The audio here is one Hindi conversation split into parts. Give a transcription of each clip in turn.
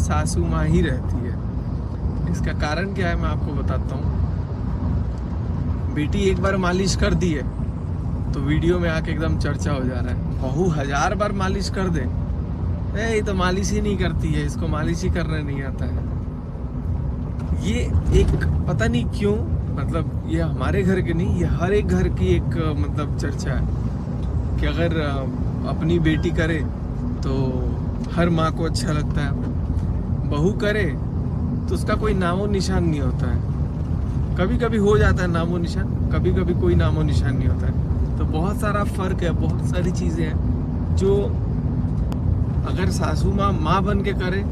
सासू माँ ही रहती है। इसका कारण क्या है मैं आपको बताता हूँ। बेटी एक बार मालिश कर दी है तो वीडियो में आके एकदम चर्चा हो जा रहा है। बहू 1000 बार मालिश कर दे, ये तो मालिश ही नहीं करती है, इसको मालिश ही करने नहीं आता है। ये एक पता नहीं क्यों, मतलब ये हमारे घर के नहीं, ये हर एक घर की एक मतलब चर्चा है कि अगर अपनी बेटी करे तो हर माँ को अच्छा लगता है, बहू करे तो उसका कोई नामो निशान नहीं होता है। कभी कभी हो जाता है नामो निशान, कभी कभी कोई नामो निशान नहीं होता है। तो बहुत सारा फर्क है, बहुत सारी चीजें हैं जो अगर सासू माँ माँ बन के करे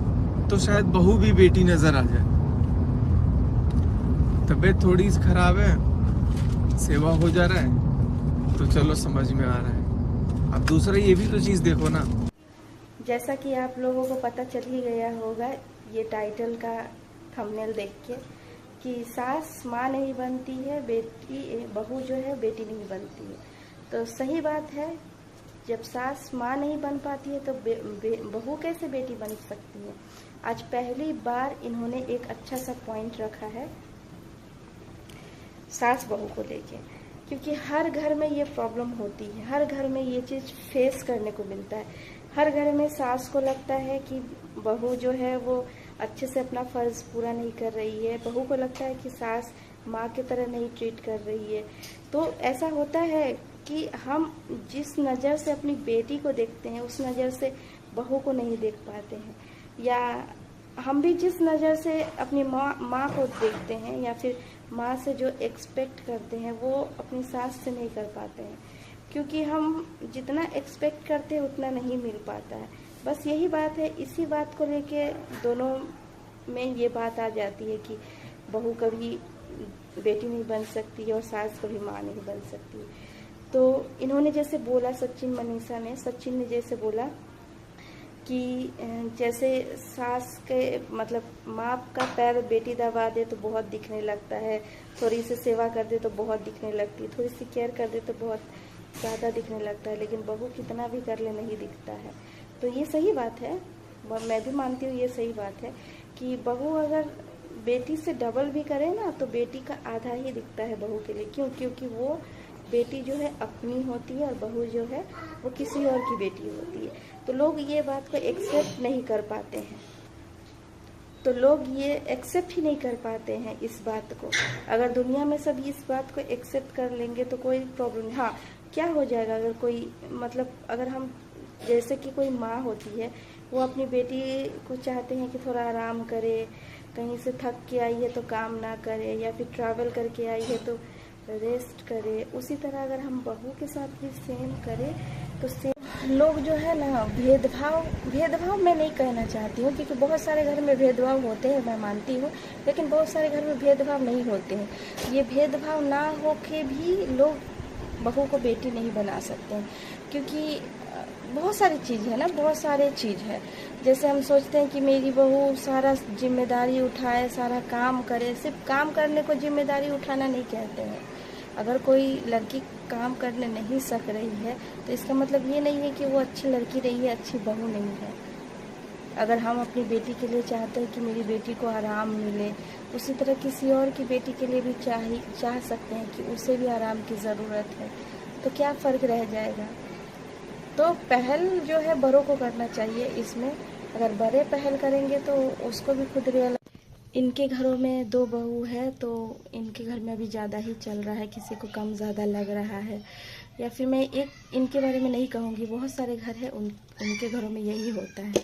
तो शायद बहू भी बेटी नजर आ जाए। तबीयत थोड़ी खराब है, सेवा हो जा रहा है तो चलो समझ में आ रहा है। अब दूसरा ये भी तो चीज देखो ना। जैसा कि आप लोगों को पता चल ही गया होगा ये टाइटल का थंबनेल देख के कि सास माँ नहीं बनती है, बेटी बहू जो है बेटी नहीं बनती है। तो सही बात है, जब सास माँ नहीं बन पाती है तो बहू कैसे बेटी बन सकती है। आज पहली बार इन्होंने एक अच्छा सा पॉइंट रखा है सास बहू को लेके, क्योंकि हर घर में ये प्रॉब्लम होती है, हर घर में ये चीज़ फेस करने को मिलता है। हर घर में सास को लगता है कि बहू जो है वो अच्छे से अपना फर्ज पूरा नहीं कर रही है, बहू को लगता है कि सास माँ की तरह नहीं ट्रीट कर रही है। तो ऐसा होता है कि हम जिस नज़र से अपनी बेटी को देखते हैं उस नज़र से बहू को नहीं देख पाते हैं, या हम भी जिस नज़र से अपनी माँ को देखते हैं या फिर माँ से जो एक्सपेक्ट करते हैं वो अपनी सास से नहीं कर पाते हैं, क्योंकि हम जितना एक्सपेक्ट करते हैं उतना नहीं मिल पाता है। बस यही बात है, इसी बात को लेके दोनों में ये बात आ जाती है कि बहू कभी बेटी नहीं बन सकती है और सास कभी माँ नहीं बन सकती। तो इन्होंने जैसे बोला, सचिन ने जैसे बोला कि जैसे सास के मतलब माँ का पैर बेटी दबा दे तो बहुत दिखने लगता है, थोड़ी सी सेवा कर दे तो बहुत दिखने लगती है, थोड़ी सी केयर कर दे तो बहुत ज़्यादा दिखने लगता है, लेकिन बहू कितना भी कर ले नहीं दिखता है। तो ये सही बात है, मैं भी मानती हूँ ये सही बात है कि बहू अगर बेटी से डबल भी करे ना तो बेटी का आधा ही दिखता है बहू के लिए। क्यों? क्योंकि वो बेटी जो है अपनी होती है और बहू जो है वो किसी और की बेटी होती है। तो लोग ये बात को एक्सेप्ट नहीं कर पाते हैं, तो लोग ये एक्सेप्ट ही नहीं कर पाते हैं इस बात को। अगर दुनिया में सब इस बात को एक्सेप्ट कर लेंगे तो कोई प्रॉब्लम नहीं। हाँ, क्या हो जाएगा अगर कोई मतलब अगर हम जैसे कि कोई माँ होती है वो अपनी बेटी को चाहते हैं कि थोड़ा आराम करे, कहीं से थक के आई है तो काम ना करे, या फिर ट्रैवल करके आई है तो रेस्ट करे, उसी तरह अगर हम बहू के साथ भी सेम करें तो सेम। लोग जो है ना भेदभाव मैं नहीं कहना चाहती हूँ, क्योंकि बहुत सारे घर में भेदभाव होते हैं, मैं मानती हूँ, लेकिन बहुत सारे घर में भेदभाव नहीं होते हैं। ये भेदभाव ना हो के भी लोग बहू को बेटी नहीं बना सकते हैं, क्योंकि बहुत सारी चीज़ है ना, बहुत सारे चीज़ है। जैसे हम सोचते हैं कि मेरी बहू सारा जिम्मेदारी उठाए, सारा काम करे। सिर्फ काम करने को जिम्मेदारी उठाना नहीं कहते हैं। अगर कोई लड़की काम करने नहीं सक रही है तो इसका मतलब ये नहीं है कि वो अच्छी लड़की रही है, अच्छी बहू नहीं है। अगर हम अपनी बेटी के लिए चाहते हैं कि मेरी बेटी को आराम मिले, उसी तरह किसी और की बेटी के लिए भी चाह सकते हैं कि उसे भी आराम की ज़रूरत है। तो क्या फ़र्क रह जाएगा। तो पहल जो है बड़ों को करना चाहिए इसमें। अगर बड़े पहल करेंगे तो उसको भी खुद रियलाइज। इनके घरों में 2 बहू है तो इनके घर में अभी ज़्यादा ही चल रहा है, किसी को कम ज़्यादा लग रहा है। या फिर मैं एक इनके बारे में नहीं कहूँगी, बहुत सारे घर हैं उनके घरों में यही होता है।